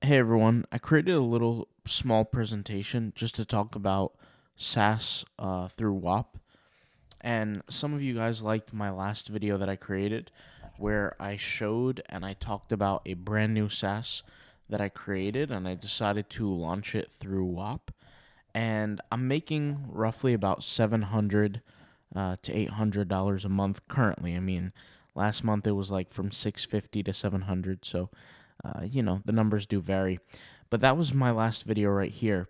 Hey everyone, I created a little small presentation just to talk about Saas through whop. And some of you guys liked my last video that I created where I showed and I talked about a brand new Saas that I created and I decided to launch it through whop. And I'm making roughly about 700 to $800 a month currently. I mean, last month it was like from 650 to 700, so the numbers do vary. But that was my last video right here.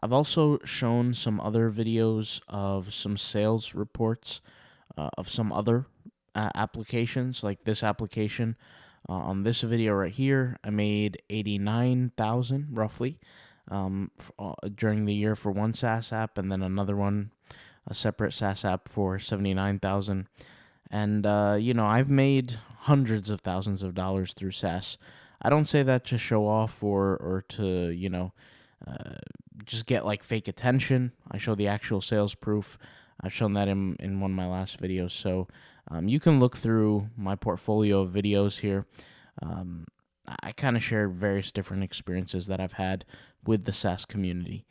I've also shown some other videos of some sales reports of some other applications, like this application. On this video right here, I made 89,000 roughly during the year for one SaaS app, and then another one, a separate SaaS app for 79,000. And I've made hundreds of thousands of dollars through SaaS. I don't say that to show off or to uh, just get like fake attention. I show the actual sales proof. I've shown that in one of my last videos. So you can look through my portfolio of videos here. Um, I kind of share various different experiences that I've had with the SaaS community.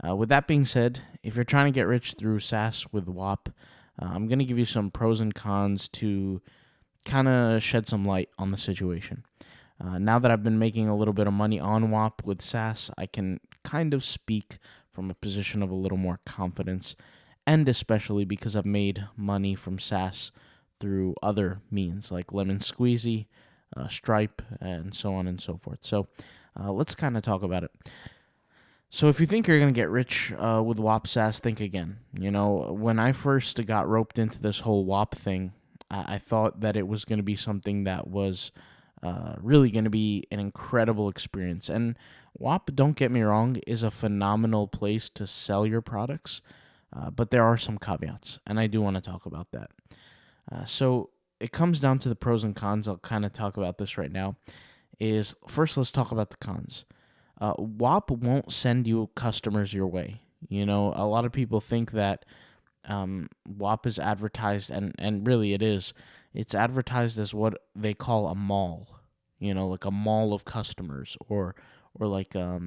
With that being said, if you're trying to get rich through SaaS with whop, I'm going to give you some pros and cons to kind of shed some light on the situation. Now that I've been making a little bit of money on whop with SaaS, I can kind of speak from a position of a little more confidence, and especially because I've made money from SaaS through other means like Lemon Squeezy, Stripe, and so on and so forth. So let's kind of talk about it. So if you think you're going to get rich with whop SaaS, think again. When I first got roped into this whole whop thing, I thought that it was going to be something that was really going to be an incredible experience. And whop, don't get me wrong, is a phenomenal place to sell your products, but there are some caveats, and I do want to talk about that. So it comes down to the pros and cons. I'll kind of talk about this right now. Is first, let's talk about the cons. whop won't send you customers your way. A lot of people think that whop is advertised, and really it is. It's advertised as what they call a mall, like a mall of customers, or like a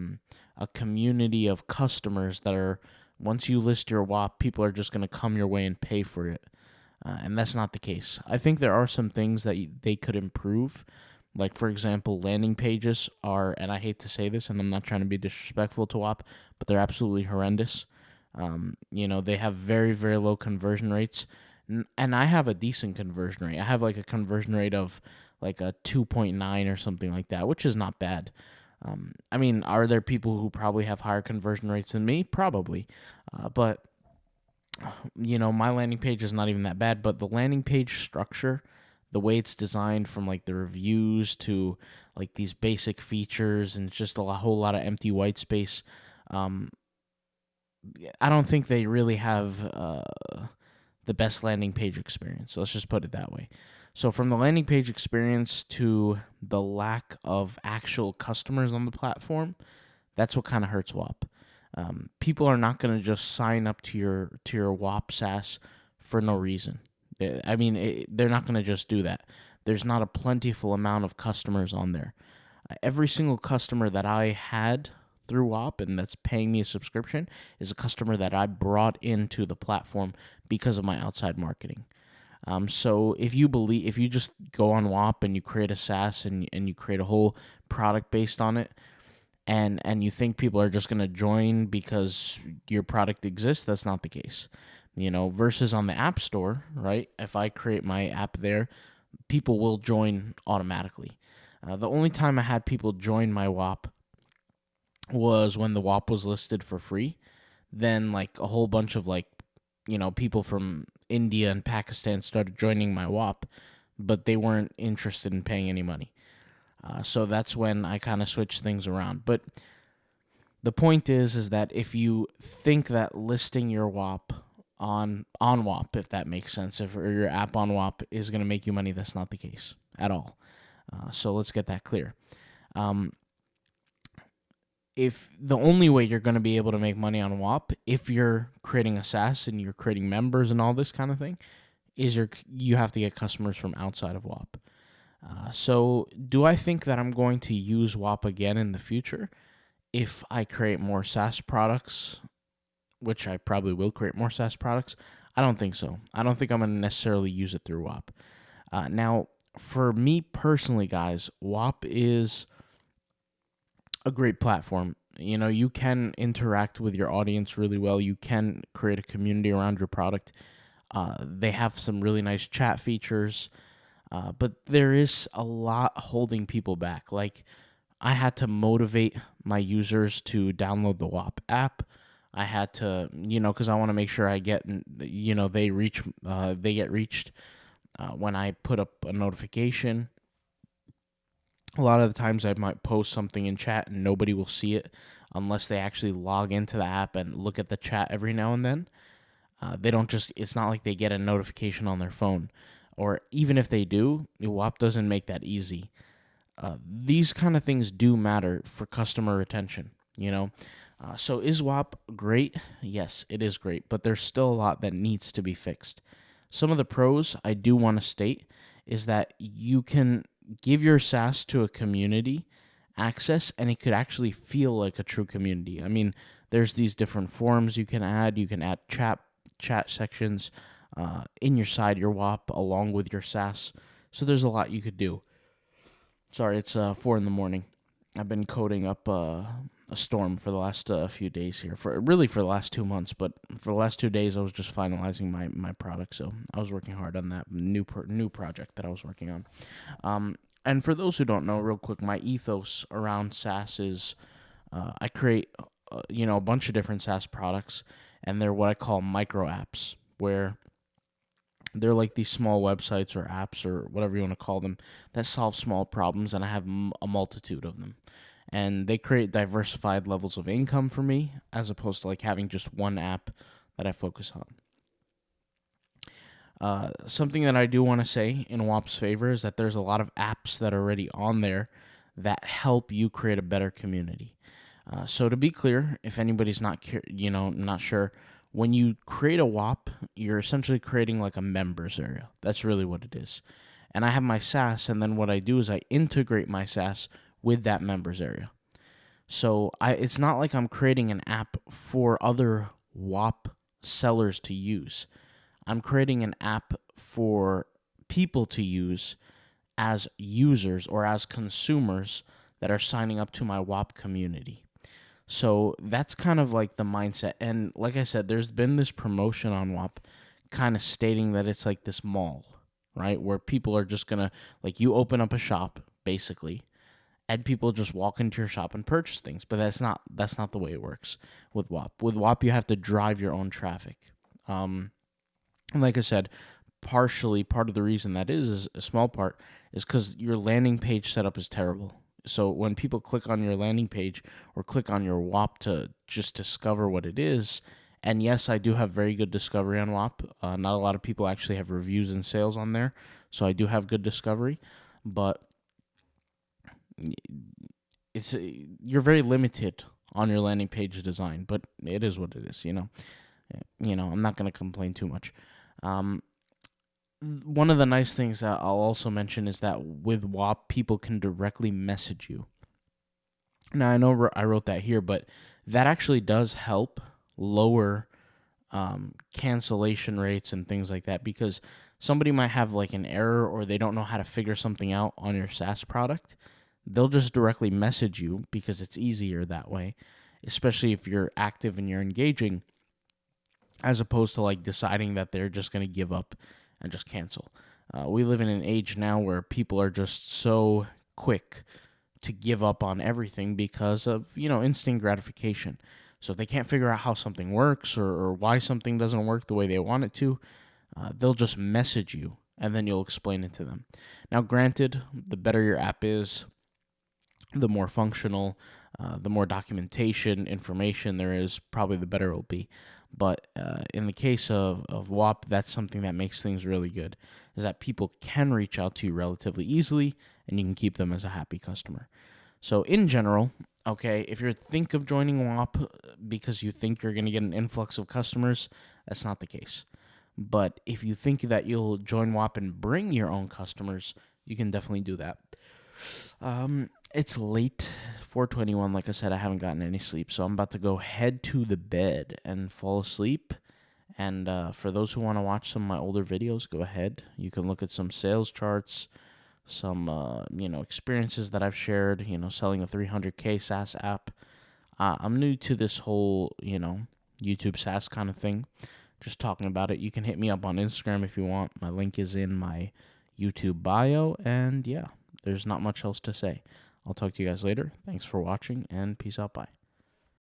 community of customers that are, once you list your whop, people are just going to come your way and pay for it. And that's not the case. I think there are some things that they could improve. Like, for example, landing pages are, and I hate to say this, and I'm not trying to be disrespectful to whop, but they're absolutely horrendous. They have very, very low conversion rates, and I have a decent conversion rate. I have like a conversion rate of like a 2.9 or something like that, which is not bad. Are there people who probably have higher conversion rates than me? Probably. But my landing page is not even that bad, but the landing page structure, the way it's designed, from like the reviews to like these basic features and just whole lot of empty white space, I don't think they really have the best landing page experience. Let's just put it that way. So from the landing page experience to the lack of actual customers on the platform, that's what kind of hurts whop. People are not going to just sign up to your whop SaaS for no reason. They're not going to just do that. There's not a plentiful amount of customers on there. Every single customer that I had through whop and that's paying me a subscription is a customer that I brought into the platform because of my outside marketing. So if you just go on whop and you create a SaaS and you create a whole product based on it, and you think people are just going to join because your product exists, that's not the case. Versus on the App Store, right? If I create my app there, people will join automatically. The only time I had people join my whop was when the whop was listed for free. Then like a whole bunch of people from India and Pakistan started joining my whop, but they weren't interested in paying any money. So that's when I kind of switched things around. But the point is that if you think that listing your whop on whop, if that makes sense, or your app on whop is going to make you money, that's not the case at all. So let's get that clear. If the only way you're going to be able to make money on whop, if you're creating a SaaS and you're creating members and all this kind of thing, is you have to get customers from outside of whop. So, do I think that I'm going to use whop again in the future if I create more SaaS products, which I probably will create more SaaS products? I don't think so. I don't think I'm going to necessarily use it through whop. Now, for me personally, guys, whop is a great platform. You know, you can interact with your audience really well. You can create a community around your product. They have some really nice chat features, but there is a lot holding people back. Like, I had to motivate my users to download the whop app. I had to, because I want to make sure I get, they get reached when I put up a notification. A lot of the times I might post something in chat and nobody will see it unless they actually log into the app and look at the chat every now and then. They don't just, it's not like they get a notification on their phone. Or even if they do, WAP doesn't make that easy. These kind of things do matter for customer retention, So is WAP great? Yes, it is great, but there's still a lot that needs to be fixed. Some of the pros I do want to state is that you can give your SaaS to a community access and it could actually feel like a true community. I mean, there's these different forums you can add. You can add chat sections in your WAP along with your SaaS. So there's a lot you could do. Sorry, it's 4 in the morning. I've been coding up a storm for the last few days here, for the last 2 months. But for the last 2 days, I was just finalizing my product, so I was working hard on that new project that I was working on. And for those who don't know, real quick, my ethos around SaaS is I create a bunch of different SaaS products, and they're what I call micro apps, where they're like these small websites or apps or whatever you want to call them that solve small problems, and I have a multitude of them. And they create diversified levels of income for me as opposed to like having just one app that I focus on. Something that I do want to say in WAP's favor is that there's a lot of apps that are already on there that help you create a better community. So to be clear, if anybody's not sure, when you create a WAP, you're essentially creating like a members area. That's really what it is. And I have my SaaS, and then what I do is I integrate my SaaS with that members area. So it's not like I'm creating an app for other WAP sellers to use. I'm creating an app for people to use as users or as consumers that are signing up to my WAP community. So that's kind of like the mindset. And like I said, there's been this promotion on WAP kind of stating that it's like this mall, right? Where people are just going to, like, you open up a shop, basically, and people just walk into your shop and purchase things. But that's not the way it works with WAP. With WAP, you have to drive your own traffic. And like I said, part of the reason that is a small part, is because your landing page setup is terrible. So when people click on your landing page or click on your WAP to just discover what it is, and yes, I do have very good discovery on WAP. Not a lot of people actually have reviews and sales on there, so I do have good discovery, but you're very limited on your landing page design. But it is what it is, I'm not going to complain too much. One of the nice things that I'll also mention is that with WAP, people can directly message you. Now, I know I wrote that here, but that actually does help lower cancellation rates and things like that, because somebody might have like an error or they don't know how to figure something out on your SaaS product. They'll just directly message you because it's easier that way, especially if you're active and you're engaging, as opposed to like deciding that they're just going to give up and just cancel. We live in an age now where people are just so quick to give up on everything because of, instant gratification. So if they can't figure out how something works or why something doesn't work the way they want it to, they'll just message you and then you'll explain it to them. Now, granted, the better your app is, the more functional, the more documentation, information there is, probably the better it will be. But in the case of WAP, that's something that makes things really good, is that people can reach out to you relatively easily, and you can keep them as a happy customer. So in general, okay, if you think of joining WAP because you think you're going to get an influx of customers, that's not the case. But if you think that you'll join WAP and bring your own customers, you can definitely do that. It's late, 4:21. Like I said, I haven't gotten any sleep, so I'm about to go head to the bed and fall asleep. And for those who want to watch some of my older videos, go ahead. You can look at some sales charts, some experiences that I've shared. Selling a 300K SaaS app. I'm new to this whole YouTube SaaS kind of thing. Just talking about it. You can hit me up on Instagram if you want. My link is in my YouTube bio. And yeah, there's not much else to say. I'll talk to you guys later. Thanks for watching, and peace out. Bye.